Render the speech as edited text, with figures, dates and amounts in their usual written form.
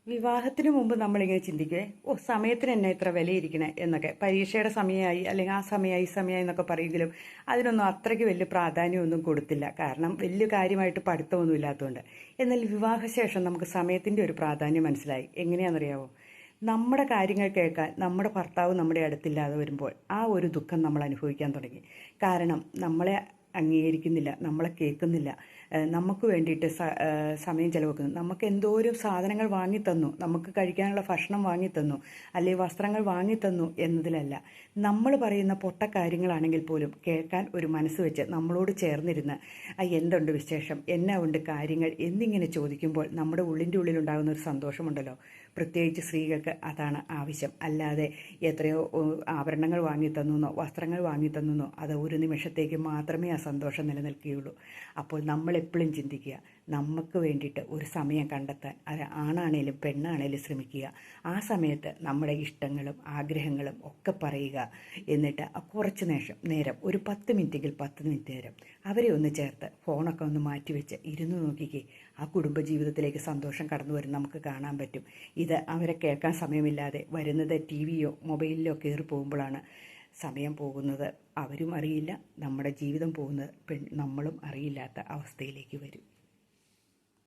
വിവാഹത്തിന് മുമ്പ് നമ്മളിങ്ങനെ ചിന്തിക്കുവേ, സമയത്തിന് എന്നെ ഇത്ര വിലയിരിക്കണേ എന്നൊക്കെ. പരീക്ഷയുടെ സമയമായി അല്ലെങ്കിൽ ആ സമയമായി ഈ സമയമായി എന്നൊക്കെ പറയുമെങ്കിലും അതിനൊന്നും അത്രയ്ക്ക് വലിയ പ്രാധാന്യമൊന്നും കൊടുത്തില്ല. കാരണം വലിയ കാര്യമായിട്ട് പഠിത്തമൊന്നും ഇല്ലാത്തതുകൊണ്ട്. എന്നാൽ വിവാഹശേഷം നമുക്ക് സമയത്തിൻ്റെ ഒരു പ്രാധാന്യം മനസ്സിലായി. എങ്ങനെയാണെന്നറിയാവോ? നമ്മുടെ കാര്യങ്ങൾ കേൾക്കാൻ നമ്മുടെ ഭർത്താവ് നമ്മുടെ അടുത്തില്ലാതെ വരുമ്പോൾ ആ ഒരു ദുഃഖം നമ്മൾ അനുഭവിക്കാൻ തുടങ്ങി. കാരണം നമ്മളെ അംഗീകരിക്കുന്നില്ല, നമ്മളെ കേൾക്കുന്നില്ല, നമുക്ക് വേണ്ടിയിട്ട് സമയം ചെലവെക്കുന്നു. നമുക്ക് എന്തോരം സാധനങ്ങൾ വാങ്ങിത്തന്നു, നമുക്ക് കഴിക്കാനുള്ള ഭക്ഷണം വാങ്ങിത്തന്നു, അല്ലെങ്കിൽ വസ്ത്രങ്ങൾ വാങ്ങിത്തന്നു എന്നതിലല്ല, നമ്മൾ പറയുന്ന പൊട്ട കാര്യങ്ങളാണെങ്കിൽ പോലും കേൾക്കാൻ ഒരു മനസ്സ് വെച്ച് നമ്മളോട് ചേർന്നിരുന്ന് എന്തുണ്ട് വിശേഷം, എന്നാ ഉണ്ട് കാര്യങ്ങൾ എന്നിങ്ങനെ ചോദിക്കുമ്പോൾ നമ്മുടെ ഉള്ളിൻ്റെ ഉള്ളിലുണ്ടാകുന്ന ഒരു സന്തോഷമുണ്ടല്ലോ. പ്രത്യേകിച്ച് സ്ത്രീകൾക്ക് അതാണ് ആവശ്യം. അല്ലാതെ എത്രയോ ആഭരണങ്ങൾ വാങ്ങിത്തന്നോ വസ്ത്രങ്ങൾ വാങ്ങിത്തന്നോ അത് ഒരു നിമിഷത്തേക്ക് മാത്രമേ ആ സന്തോഷം നിലനിൽക്കുകയുള്ളൂ. അപ്പോൾ നമ്മൾ എപ്പോഴും ചിന്തിക്കുക, നമുക്ക് വേണ്ടിയിട്ട് ഒരു സമയം കണ്ടെത്താൻ, അത് ആണാണേലും പെണ്ണാണേലും ശ്രമിക്കുക. ആ സമയത്ത് നമ്മുടെ ഇഷ്ടങ്ങളും ആഗ്രഹങ്ങളും ഒക്കെ പറയുക. എന്നിട്ട് കുറച്ച് നേരം ഒരു 10 മിനിറ്റെങ്കിൽ 10 മിനിറ്റ് നേരം അവരെ ഒന്ന് ചേർത്ത് ഫോണൊക്കെ ഒന്ന് മാറ്റിവെച്ച് ഇരുന്ന് നോക്കിക്കേ. ആ കുടുംബജീവിതത്തിലേക്ക് സന്തോഷം കടന്നു വരും നമുക്ക് കാണാൻ പറ്റും. ഇത് അവരെ കേൾക്കാൻ സമയമില്ലാതെ വരുന്നത് ടിവിയോ മൊബൈലിലോ കയറി പോകുമ്പോഴാണ് സമയം പോകുന്നത്. അവരും അറിയില്ല, നമ്മുടെ ജീവിതം പോകുന്നത് നമ്മളും അറിയില്ലാത്ത അവസ്ഥയിലേക്ക് വരും.